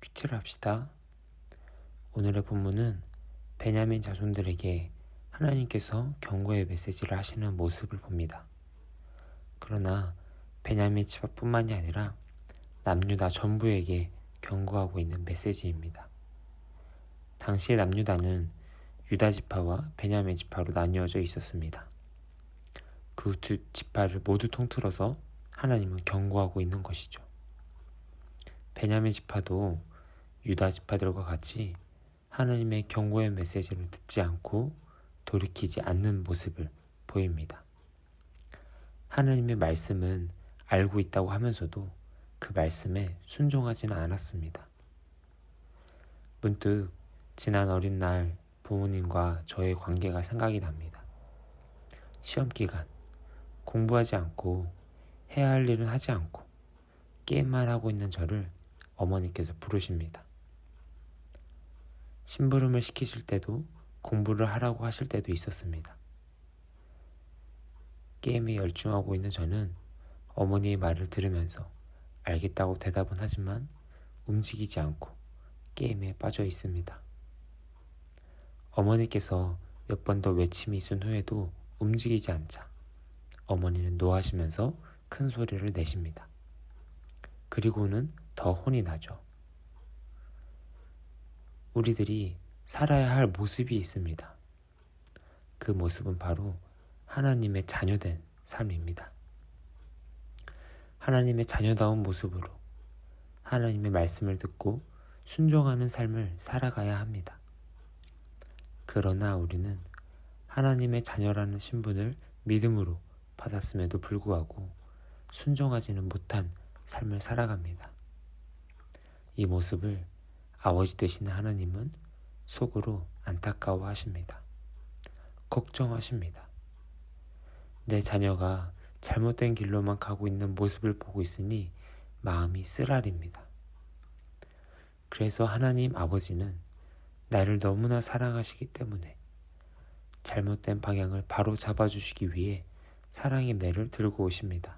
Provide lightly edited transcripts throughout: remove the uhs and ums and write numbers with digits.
큐티를 합시다. 오늘의 본문은 베냐민 자손들에게 하나님께서 경고의 메시지를 하시는 모습을 봅니다. 그러나 베냐민 지파뿐만이 아니라 남유다 전부에게 경고하고 있는 메시지입니다. 당시의 남유다는 유다 지파와 베냐민 지파로 나뉘어져 있었습니다. 그 두 지파를 모두 통틀어서 하나님은 경고하고 있는 것이죠. 베냐민 지파도 유다 지파들과 같이 하나님의 경고의 메시지를 듣지 않고 돌이키지 않는 모습을 보입니다. 하나님의 말씀은 알고 있다고 하면서도 그 말씀에 순종하지는 않았습니다. 문득 지난 어린 날 부모님과 저의 관계가 생각이 납니다. 시험 기간, 공부하지 않고 해야 할 일은 하지 않고 게임만 하고 있는 저를 어머니께서 부르십니다. 심부름을 시키실 때도 공부를 하라고 하실 때도 있었습니다. 게임에 열중하고 있는 저는 어머니의 말을 들으면서 알겠다고 대답은 하지만 움직이지 않고 게임에 빠져 있습니다. 어머니께서 몇 번 더 외침이 있은 후에도 움직이지 않자 어머니는 노하시면서 큰 소리를 내십니다. 그리고는 더 혼이 나죠. 우리들이 살아야 할 모습이 있습니다. 그 모습은 바로 하나님의 자녀된 삶입니다. 하나님의 자녀다운 모습으로 하나님의 말씀을 듣고 순종하는 삶을 살아가야 합니다. 그러나 우리는 하나님의 자녀라는 신분을 믿음으로 받았음에도 불구하고 순종하지는 못한 삶을 살아갑니다. 이 모습을 아버지 되시는 하나님은 속으로 안타까워하십니다. 걱정하십니다. 내 자녀가 잘못된 길로만 가고 있는 모습을 보고 있으니 마음이 쓰라립니다. 그래서 하나님 아버지는 나를 너무나 사랑하시기 때문에 잘못된 방향을 바로 잡아주시기 위해 사랑의 매를 들고 오십니다.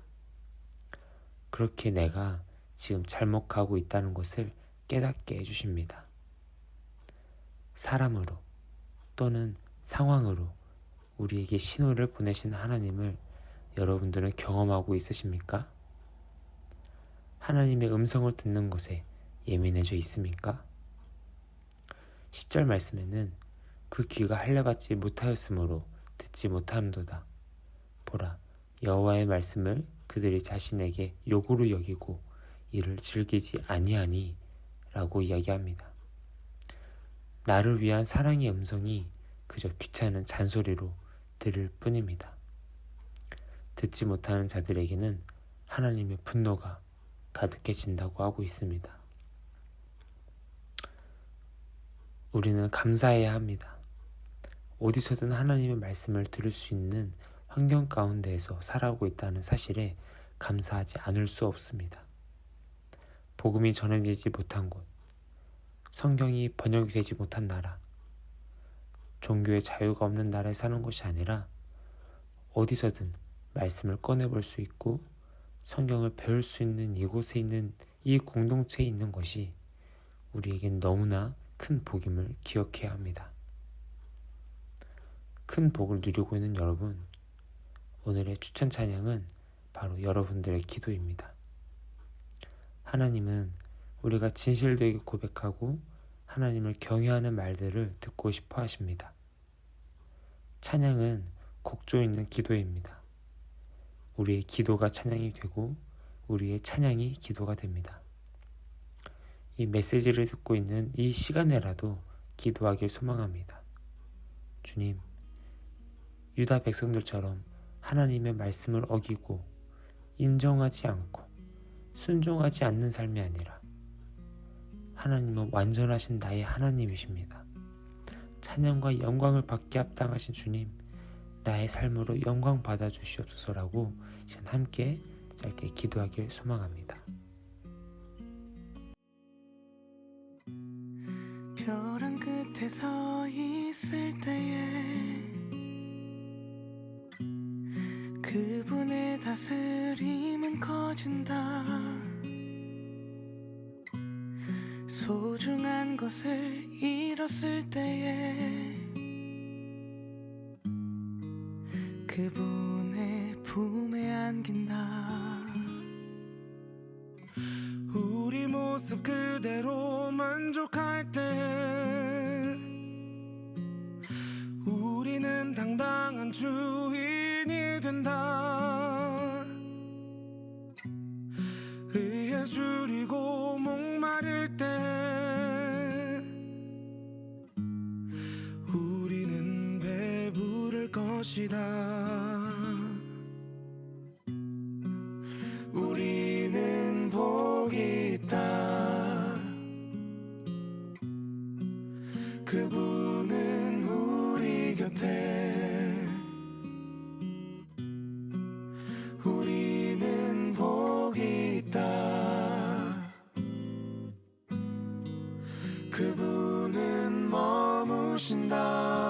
그렇게 내가 지금 잘못 가고 있다는 것을 깨닫게 해주십니다. 사람으로 또는 상황으로 우리에게 신호를 보내신 하나님을 여러분들은 경험하고 있으십니까? 하나님의 음성을 듣는 것에 예민해져 있습니까? 10절 말씀에는 그 귀가 할례받지 못하였으므로 듣지 못하는도다. 보라, 여호와의 말씀을 그들이 자신에게 욕으로 여기고 이를 즐기지 아니하니 라고 이야기합니다. 나를 위한 사랑의 음성이 그저 귀찮은 잔소리로 들을 뿐입니다. 듣지 못하는 자들에게는 하나님의 분노가 가득해진다고 하고 있습니다. 우리는 감사해야 합니다. 어디서든 하나님의 말씀을 들을 수 있는 환경 가운데에서 살아오고 있다는 사실에 감사하지 않을 수 없습니다. 복음이 전해지지 못한 곳, 성경이 번역이 되지 못한 나라, 종교의 자유가 없는 나라에 사는 것이 아니라 어디서든 말씀을 꺼내볼 수 있고 성경을 배울 수 있는 이곳에 있는 이 공동체에 있는 것이 우리에겐 너무나 큰 복임을 기억해야 합니다. 큰 복을 누리고 있는 여러분, 오늘의 추천 찬양은 바로 여러분들의 기도입니다. 하나님은 우리가 진실되게 고백하고 하나님을 경외하는 말들을 듣고 싶어 하십니다. 찬양은 곡조 있는 기도입니다. 우리의 기도가 찬양이 되고 우리의 찬양이 기도가 됩니다. 이 메시지를 듣고 있는 이 시간에라도 기도하길 소망합니다. 주님, 유다 백성들처럼 하나님의 말씀을 어기고 인정하지 않고 순종하지 않는 삶이 아니라 하나님은 완전하신 나의 하나님이십니다. 찬양과 영광을 받게 합당하신 주님, 나의 삶으로 영광 받아주시옵소서라고 시간 함께 짧게 기도하길 소망합니다. 벼랑 끝에 서 있을 때에 그분의 다스림은 커진다. 소중한 것을 잃었을 때에 그분의 품에 안긴다. 우리 모습 그대로 만족할 때 우리는 당당한 주인이 된다. 의에 줄이고 목마를 때 우리는 배부를 것이다. 우리는 복이 있다. 그분은 우리 곁에. 우리는 복이 있다. 그분은 머무신다.